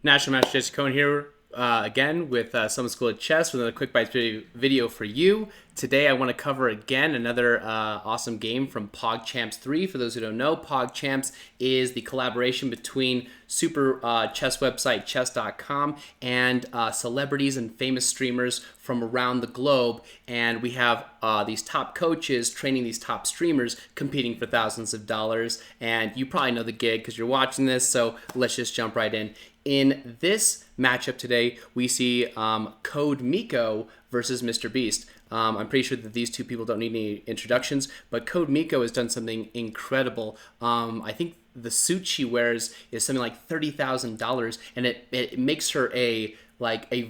National Master Chess Cohen here again with Summit School of Chess with another quick bites video for you. Today I want to cover again another awesome game from PogChamps 3. For those who don't know, PogChamps is the collaboration between super chess website chess.com and celebrities and famous streamers from around the globe. And we have these top coaches training these top streamers competing for thousands of dollars. And you probably know the gig because you're watching this, so let's just jump right in. In this matchup today, we see codemiko versus MrBeast. I'm pretty sure that these two people don't need any introductions, but codemiko has done something incredible. I think the suit she wears is something like $30,000, and it makes her a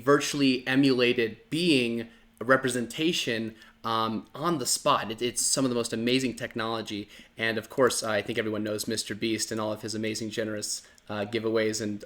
virtually emulated being, a representation on the spot. It's some of the most amazing technology, and of course, I think everyone knows MrBeast and all of his amazing, generous giveaways and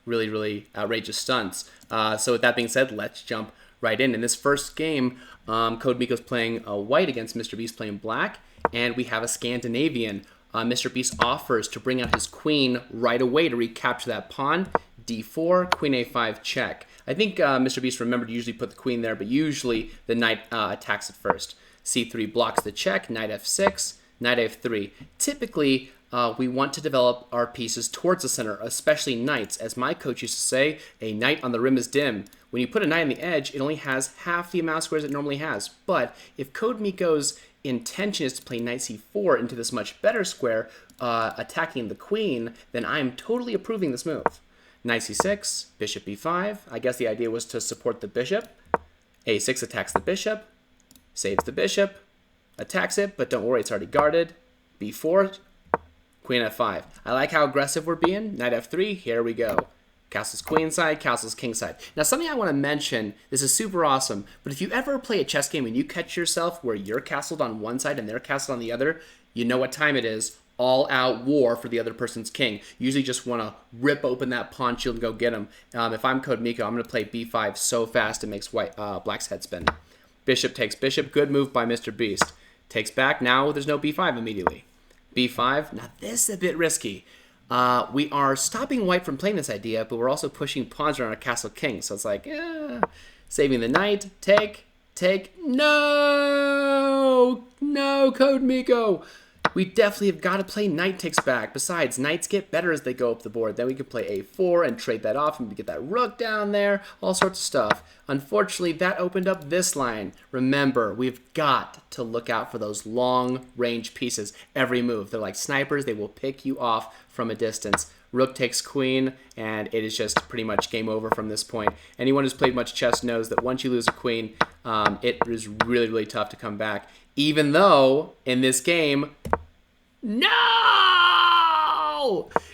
really, really outrageous stunts. So with that being said, let's jump right in. In this first game, codemiko's playing white against MrBeast playing black, and we have a Scandinavian. MrBeast offers to bring out his queen right away to recapture that pawn. D4, queen a5 check. I think MrBeast remembered to usually put the queen there, but usually the knight attacks it first. C3 blocks the check, knight f6, knight f3. Typically, we want to develop our pieces towards the center, especially knights. As my coach used to say, a knight on the rim is dim. When you put a knight on the edge, it only has half the amount of squares it normally has. But if codemiko's intention is to play knight c4 into this much better square, attacking the queen, then I'm totally approving this move. Knight c6, bishop b5. I guess the idea was to support the bishop. a6 attacks the bishop, saves the bishop, attacks it, but don't worry, it's already guarded. b4, queen f5. I like how aggressive we're being. Knight f3, here we go. Castle's queenside, castle's kingside. Now, something I want to mention, this is super awesome, but if you ever play a chess game and you catch yourself where you're castled on one side and they're castled on the other, you know what time it is. All-out war for the other person's king. You usually just want to rip open that pawn shield and go get him. If I'm codemiko, I'm going to play b5 so fast it makes black's head spin. Bishop takes bishop. Good move by MrBeast. Takes back. Now there's no b5 immediately. b5. Now this is a bit risky. We are stopping white from playing this idea, but we're also pushing pawns around our castle king. So it's like, saving the knight. Take. No, codemiko. We definitely have got to play knight takes back. Besides, knights get better as they go up the board. Then we can play a4 and trade that off and we get that rook down there, all sorts of stuff. Unfortunately, that opened up this line. Remember, we've got to look out for those long-range pieces every move. They're like snipers. They will pick you off from a distance. Rook takes queen, and it is just pretty much game over from this point. Anyone who's played much chess knows that once you lose a queen, it is really, really tough to come back. Even though, in this game, no!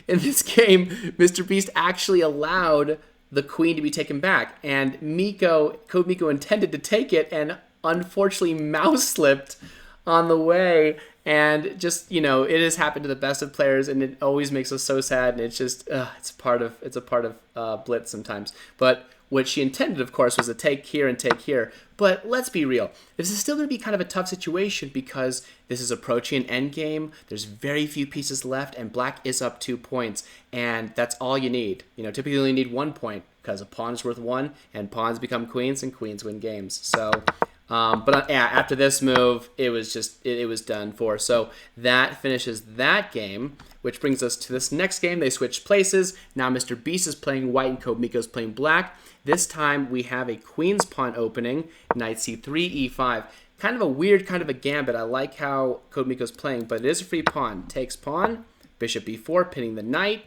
In this game, MrBeast actually allowed the queen to be taken back, and codemiko intended to take it, and unfortunately mouse slipped on the way. And just, it has happened to the best of players, and it always makes us so sad. And it's just, it's a part of blitz sometimes. But what she intended, of course, was to take here and take here. But let's be real. This is still going to be kind of a tough situation because this is approaching an endgame. There's very few pieces left, and black is up 2 points. And that's all you need. Typically you only need 1 point because a pawn is worth 1, and pawns become queens, and queens win games. So... after this move, it was done for. So that finishes that game, which brings us to this next game. They switched places. Now MrBeast is playing white and codemiko's playing black. This time we have a queen's pawn opening, knight c3, e5. Kind of a weird kind of a gambit. I like how codemiko's playing, but it is a free pawn. Takes pawn, bishop b4, pinning the knight,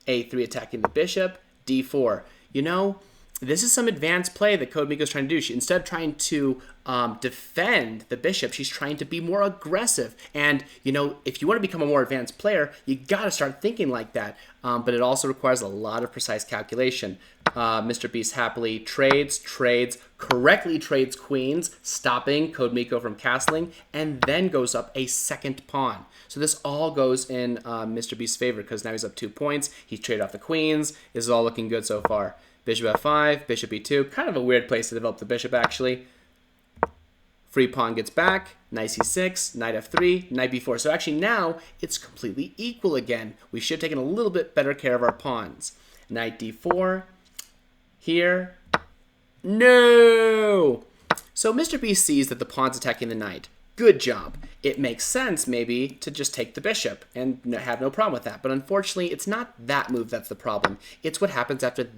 a3 attacking the bishop, d4. This is some advanced play that codemiko's trying to do. Instead of trying to defend the bishop, she's trying to be more aggressive. And, if you want to become a more advanced player, you got to start thinking like that. But it also requires a lot of precise calculation. MrBeast happily correctly trades queens, stopping codemiko from castling, and then goes up a second pawn. So this all goes in MrBeast's favor because now he's up 2 points. He's traded off the queens. This is all looking good so far. Bishop f5, bishop e2. Kind of a weird place to develop the bishop, actually. Free pawn gets back. Knight c6, knight f3, knight b4. So actually now it's completely equal again. We should have taken a little bit better care of our pawns. Knight d4. Here. No! So MrBeast sees that the pawn's attacking the knight. Good job. It makes sense, maybe, to just take the bishop and have no problem with that. But unfortunately, it's not that move that's the problem. It's what happens after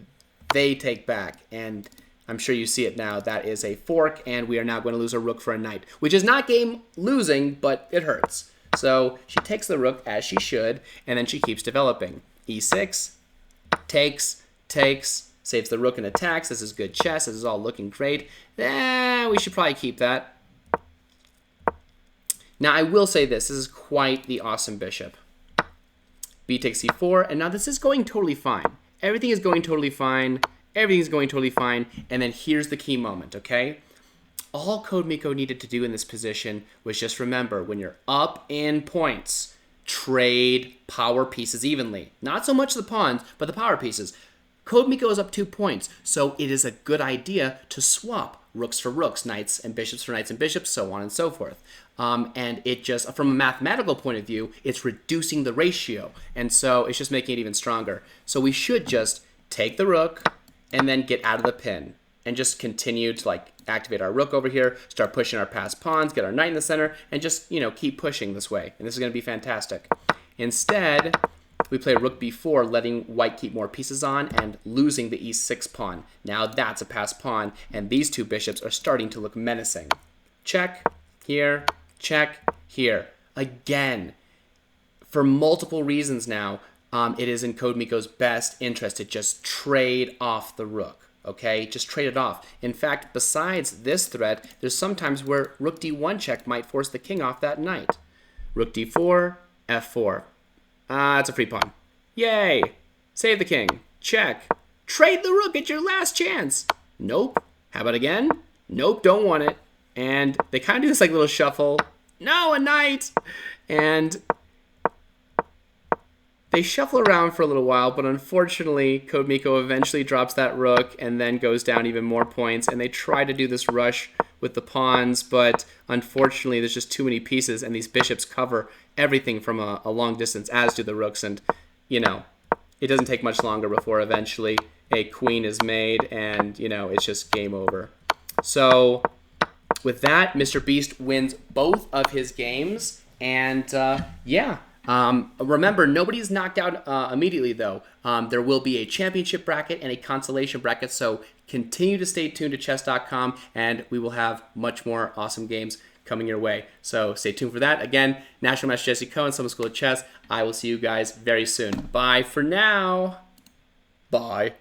they take back. And I'm sure you see it now. That is a fork, and we are now going to lose a rook for a knight, which is not game losing, but it hurts. So she takes the rook, as she should, and then she keeps developing. e6, takes, saves the rook and attacks. This is good chess. This is all looking great. We should probably keep that. Now, I will say this. This is quite the awesome bishop. B takes c4, and now this is going totally fine. Everything is going totally fine. Everything is going totally fine. And then here's the key moment, okay? All codemiko needed to do in this position was just remember, when you're up in points, trade power pieces evenly. Not so much the pawns, but the power pieces. codemiko is up 2 points, so it is a good idea to swap rooks for rooks, knights and bishops for knights and bishops, so on and so forth. And it just, from a mathematical point of view, it's reducing the ratio, and so it's just making it even stronger. So we should just take the rook and then get out of the pin and just continue to like activate our rook over here, start pushing our passed pawns, get our knight in the center, and just, you know, keep pushing this way. And this is going to be fantastic. Instead, we play rook b4, letting white keep more pieces on and losing the e6 pawn. Now that's a passed pawn, and these two bishops are starting to look menacing. Check, here, check, here. Again, for multiple reasons now, it is in codemiko's best interest to just trade off the rook. Okay, just trade it off. In fact, besides this threat, there's sometimes where rook d1 check might force the king off that knight. Rook d4, f4. It's a free pawn. Yay! Save the king. Check. Trade the rook at your last chance. Nope. How about again? Nope, don't want it. And they kind of do this like little shuffle. No, a knight! And they shuffle around for a little while, but unfortunately, codemiko eventually drops that rook and then goes down even more points. And they try to do this rush with the pawns, but unfortunately, there's just too many pieces, and these bishops cover everything from a long distance, as do the rooks. And, you know, it doesn't take much longer before eventually a queen is made, and, you know, it's just game over. So with that, MrBeast wins both of his games, and yeah. Remember, nobody's knocked out immediately, though. There will be a championship bracket and a consolation bracket, so continue to stay tuned to chess.com, and we will have much more awesome games coming your way. So stay tuned for that. Again, National Master Jesse Cohen, Summer School of Chess. I will see you guys very soon. Bye for now. Bye.